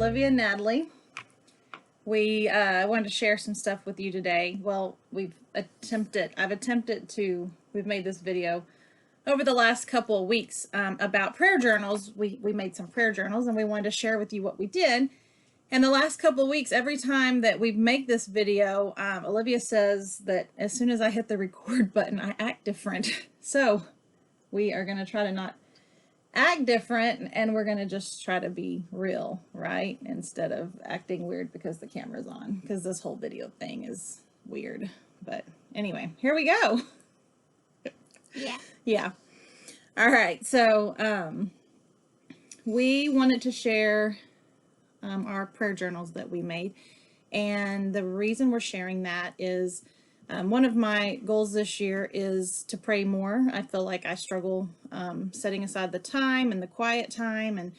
Olivia and Natalie. We wanted to share some stuff with you today. Well, we've made this video over the last couple of weeks about prayer journals. We made some prayer journals and we wanted to share with you what we did. And the last couple of weeks, every time that we make this video, Olivia says that as soon as I hit the record button, I act different. So we are going to try to not act different, and we're going to just try to be real, right? Instead of acting weird because the camera's on, because this whole video thing is weird. But anyway, here we go. Yeah. All right. So we wanted to share our prayer journals that we made. And the reason we're sharing that is one of my goals this year is to pray more. I feel like I struggle setting aside the time and the quiet time. And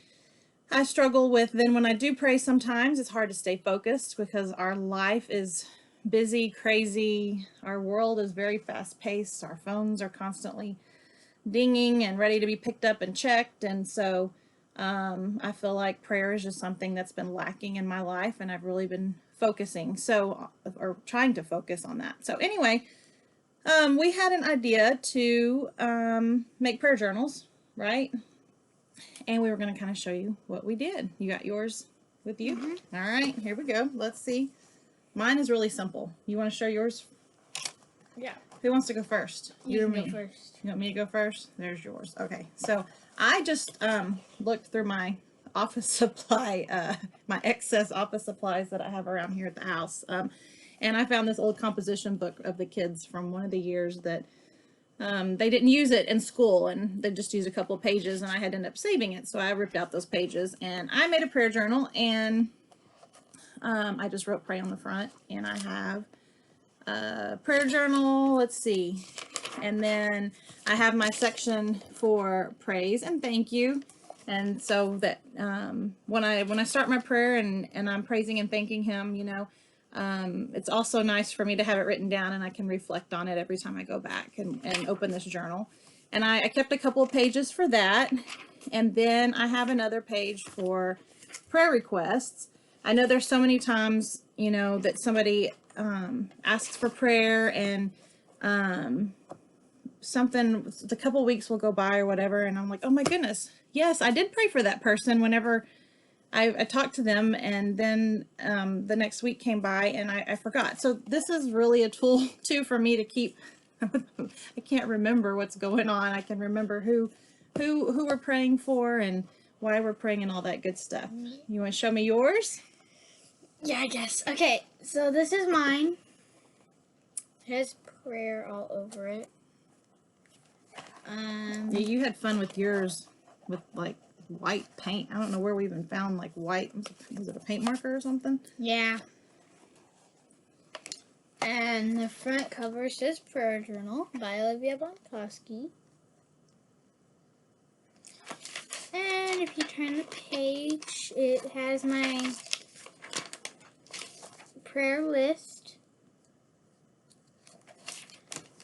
I struggle with then when I do pray, sometimes it's hard to stay focused because our life is busy, crazy. Our world is very fast paced. Our phones are constantly dinging and ready to be picked up and checked. And so I feel like prayer is just something that's been lacking in my life, and I've really been focusing or trying to focus on that. So anyway, we had an idea to make prayer journals, right? And we were going to kind of show you what we did. You got yours with you? Mm-hmm. All right, here we go. Let's see. Mine is really simple. You want to show yours? Yeah. Who wants to go first? You or me? Go first. You want me to go first? There's yours. Okay, so I just looked through my office supply, my excess office supplies that I have around here at the house. And I found this old composition book of the kids from one of the years that they didn't use it in school, and they just used a couple of pages, and I had ended up saving it. So I ripped out those pages and I made a prayer journal, and I just wrote pray on the front, and I have a prayer journal. Let's see. And then I have my section for praise and thank you. And so that when I start my prayer and I'm praising and thanking him, you know, it's also nice for me to have it written down, and I can reflect on it every time I go back and open this journal. And I kept a couple of pages for that. And then I have another page for prayer requests. I know there's so many times, you know, that somebody asks for prayer, and a couple weeks will go by or whatever, and I'm like, oh my goodness, yes, I did pray for that person whenever I talked to them, and then the next week came by and I forgot. So this is really a tool too for me to keep I can't remember what's going on. I can remember who we're praying for and why we're praying and all that good stuff. You want to show me yours? Yeah, I guess. Okay, so this is mine. It has prayer all over it. Yeah, you had fun with yours with like white paint. I don't know where we even found like white. Was it a paint marker or something? Yeah. And the front cover says Prayer Journal by Olivia Bonkowski. And if you turn the page, it has my prayer list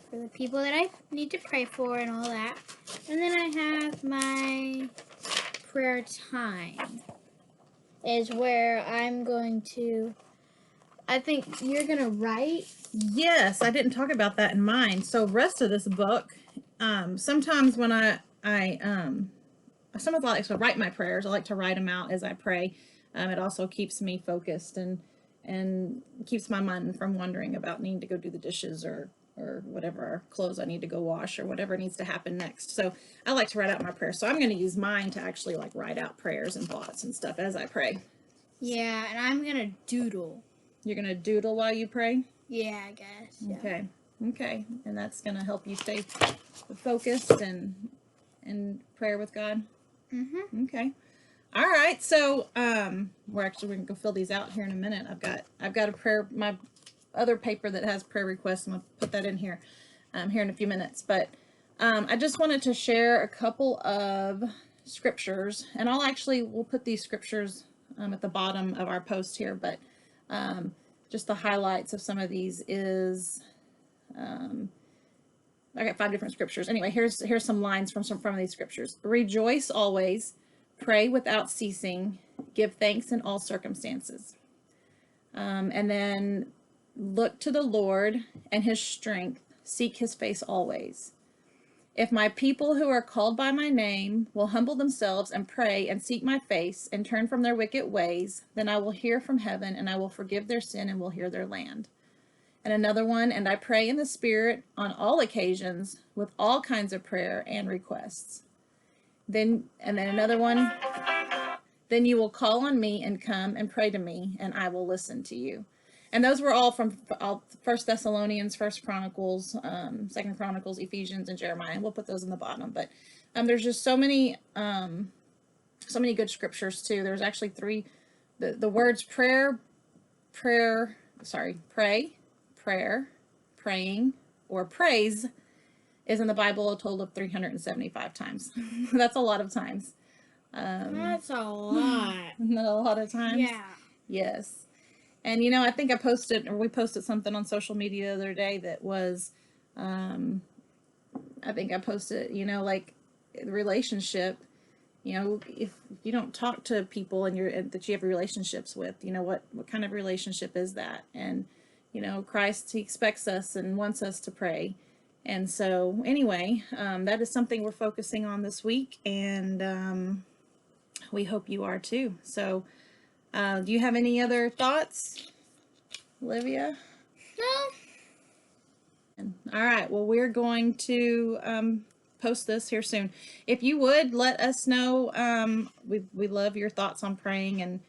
for the people that I need to pray for and all that. And then I have my prayer time is where I'm going to, I think you're going to write. Yes, I didn't talk about that in mine. So rest of this book, sometimes when I sometimes I like to write my prayers. I like to write them out as I pray. It also keeps me focused and keeps my mind from wandering about needing to go do the dishes or whatever clothes I need to go wash or whatever needs to happen next. So I like to write out my prayers. So I'm going to use mine to actually like write out prayers and thoughts and stuff as I pray. Yeah, and I'm going to doodle. You're going to doodle while you pray? Yeah, I guess. Yeah. Okay. Okay. And that's going to help you stay focused and prayer with God? Mm-hmm. Okay. All right. So we're going to go fill these out here in a minute. I've got a prayer, my other paper that has prayer requests. I'm going to put that in here here in a few minutes. But I just wanted to share a couple of scriptures, and we'll put these scriptures at the bottom of our post here, but just the highlights of some of these is I got 5 different scriptures. Anyway, here's some lines from some of these scriptures. Rejoice always, pray without ceasing, Give thanks in all circumstances. And then look to the Lord and his strength. Seek his face always. If my people who are called by my name will humble themselves and pray and seek my face and turn from their wicked ways, then I will hear from heaven and I will forgive their sin and will heal their land. And another one, and I pray in the Spirit on all occasions with all kinds of prayer and requests. And then another one, then you will call on me and come and pray to me, and I will listen to you. And those were all from 1 Thessalonians, 1 Chronicles, 2 Chronicles, Ephesians, and Jeremiah. And we'll put those in the bottom. But there's just so many good scriptures too. There's actually three. The words pray, prayer, praying, or praise is in the Bible a total of 375 times. That's a lot of times. That's a lot. Not a lot of times. Yeah. Yes. And I think we posted something on social media the other day that was, I think I posted, like the relationship, if you don't talk to people that you have relationships with, what kind of relationship is that? And, Christ, he expects us and wants us to pray. And so anyway, that is something we're focusing on this week, and we hope you are too. So do you have any other thoughts, Olivia? No. All right. Well, we're going to post this here soon. If you would let us know, we love your thoughts on praying, and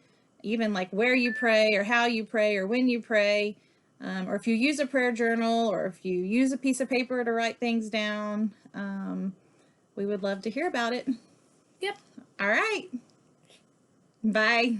even like where you pray or how you pray or when you pray, or if you use a prayer journal or if you use a piece of paper to write things down. We would love to hear about it. Yep. All right. Bye.